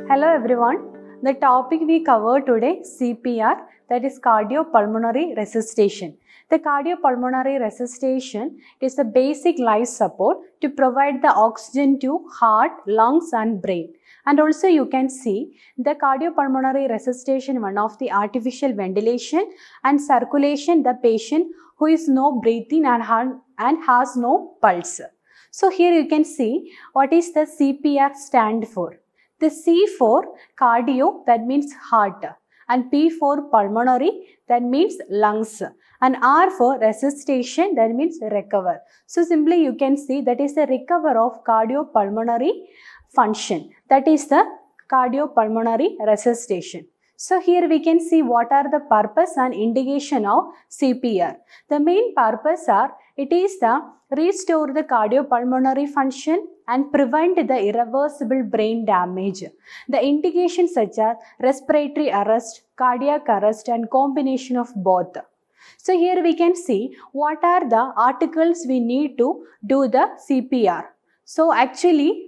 Hello everyone. The topic we cover today CPR, that is cardiopulmonary resuscitation. The cardiopulmonary resuscitation is the basic life support to provide the oxygen to heart, lungs and brain. And also you can see the cardiopulmonary resuscitation, one of the artificial ventilation and circulation the patient who is no breathing and has no pulse. So here you can see what is the CPR stand for. The C for cardio, that means heart, and P for pulmonary, that means lungs, and R for resuscitation, that means recover. So simply you can see that is the recover of cardiopulmonary function, that is the cardiopulmonary resuscitation. So here we can see what are the purpose and indication of CPR. The main purpose are, it is the restore the cardiopulmonary function and prevent the irreversible brain damage. The indications such as respiratory arrest, cardiac arrest and combination of both. So here we can see what are the articles we need to do the CPR. So actually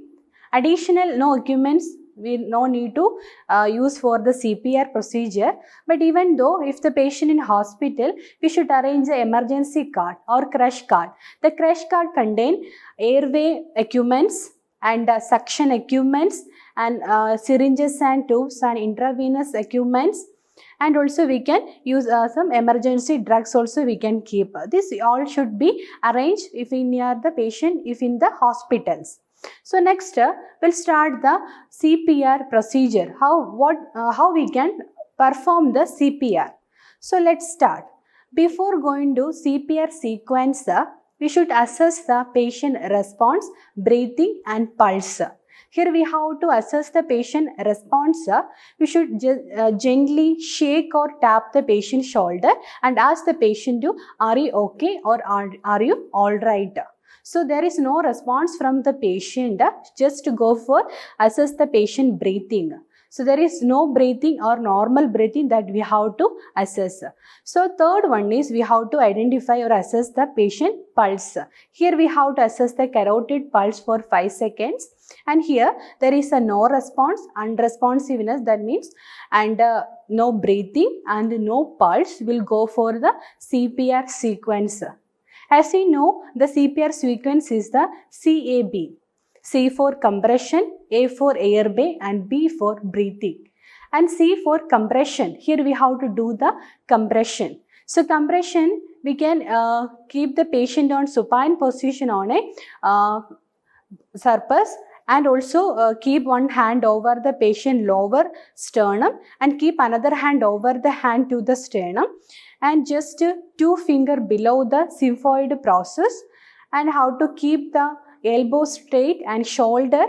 additional no equipments we no need to use for the CPR procedure, but even though if the patient in hospital, we should arrange an emergency cart or crash cart. The crash cart contain airway equipments and suction equipments and syringes and tubes and intravenous equipments, and also we can use some emergency drugs also we can keep. This all should be arranged if near the patient, if in the hospitals. So next we'll start the CPR procedure. How we can perform the CPR. So let's start. Before going to CPR sequence, we should assess the patient response, breathing and pulse. Here we have to assess the patient response. We should gently shake or tap the patient's shoulder and ask the patient to, are you okay or are you alright? So there is no response from the patient, just to go for assess the patient breathing. So there is no breathing or normal breathing that we have to assess. So third one is we have to identify or assess the patient pulse. Here we have to assess the carotid pulse for 5 seconds. And here there is a no response, unresponsiveness, that means, and no breathing and no pulse, will go for the CPR sequence. As we know, the CPR sequence is the CAB. C for compression, A for airway and B for breathing. And C for compression. Here we have to do the compression. So compression, we can keep the patient on supine position on a surface, and also keep one hand over the patient lower sternum and keep another hand over the hand to the sternum, and just 2 fingers below the xiphoid process, and how to keep the elbow straight and shoulder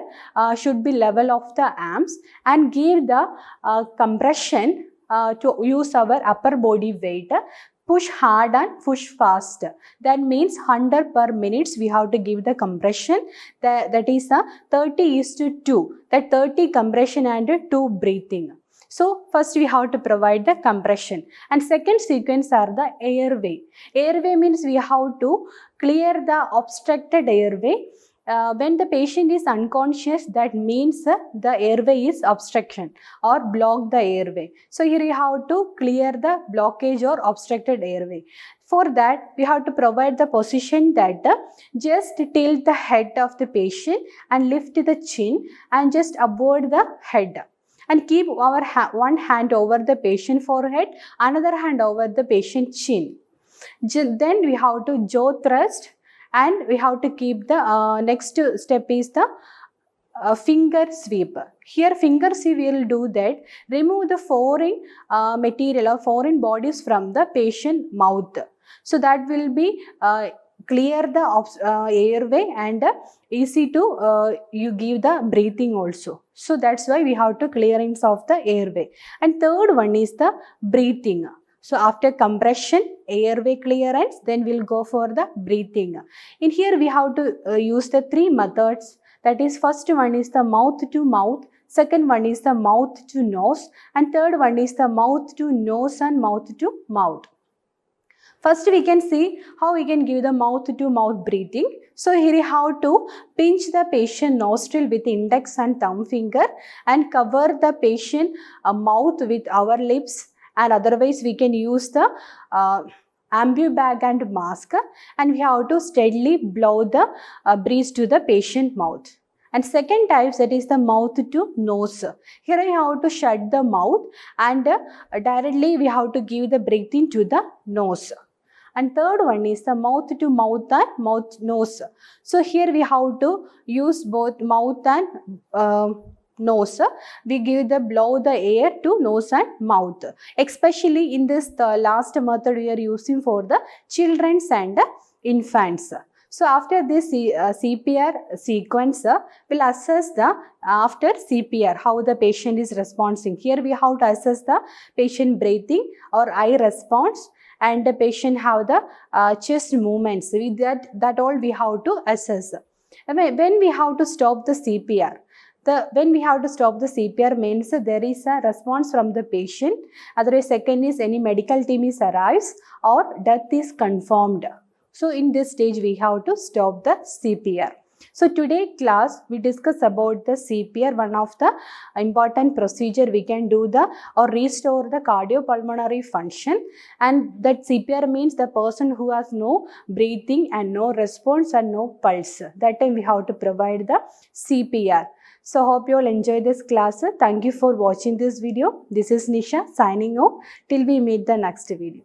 should be level of the arms, and give the compression to use our upper body weight. Push hard and push fast. That means 100 per minute we have to give the compression. That is 30:2. That 30 compression and 2 breathing. So first we have to provide the compression. And second sequence are the airway. Airway means we have to clear the obstructed airway. When the patient is unconscious, that means the airway is obstruction or block the airway. So here you have to clear the blockage or obstructed airway. For that, we have to provide the position that just tilt the head of the patient and lift the chin and just above the head. And keep our one hand over the patient forehead, another hand over the patient chin. Then we have to jaw thrust. And we have to keep the next step is the finger sweep. Here finger sweep will do that, remove the foreign material or foreign bodies from the patient mouth. So that will be clear the airway and easy to you give the breathing also. So that's why we have to clearance of the airway. And third one is the breathing. So after compression, airway clearance, then we'll go for the breathing. In here we have to use the 3 methods. That is, first one is the mouth to mouth, second one is the mouth to nose, and third one is the mouth to nose and mouth to mouth. First, we can see how we can give the mouth-to-mouth breathing. So here we have to pinch the patient nostril with index and thumb finger and cover the patient mouth with our lips, and otherwise we can use the ambu bag and mask, and we have to steadily blow the breeze to the patient mouth. And second type, that is the mouth to nose. Here I have to shut the mouth and directly we have to give the breathing to the nose. And third one is the mouth to mouth and mouth nose. So here we have to use both mouth and nose. We give the blow the air to nose and mouth. Especially in this last method we are using for the children and infants. So after this CPR sequence, we'll assess the after CPR how the patient is responding. Here we have to assess the patient breathing or eye response, and the patient have the chest movements. With that all we have to assess. When we have to stop the CPR, when we have to stop the CPR means there is a response from the patient. Otherwise, second is any medical team is arrives or death is confirmed. So in this stage we have to stop the CPR. So today class we discuss about the CPR, one of the important procedure we can do the or restore the cardiopulmonary function, and that CPR means the person who has no breathing and no response and no pulse. That time we have to provide the CPR. So hope you all enjoy this class. Thank you for watching this video. This is Nisha signing off till we meet the next video.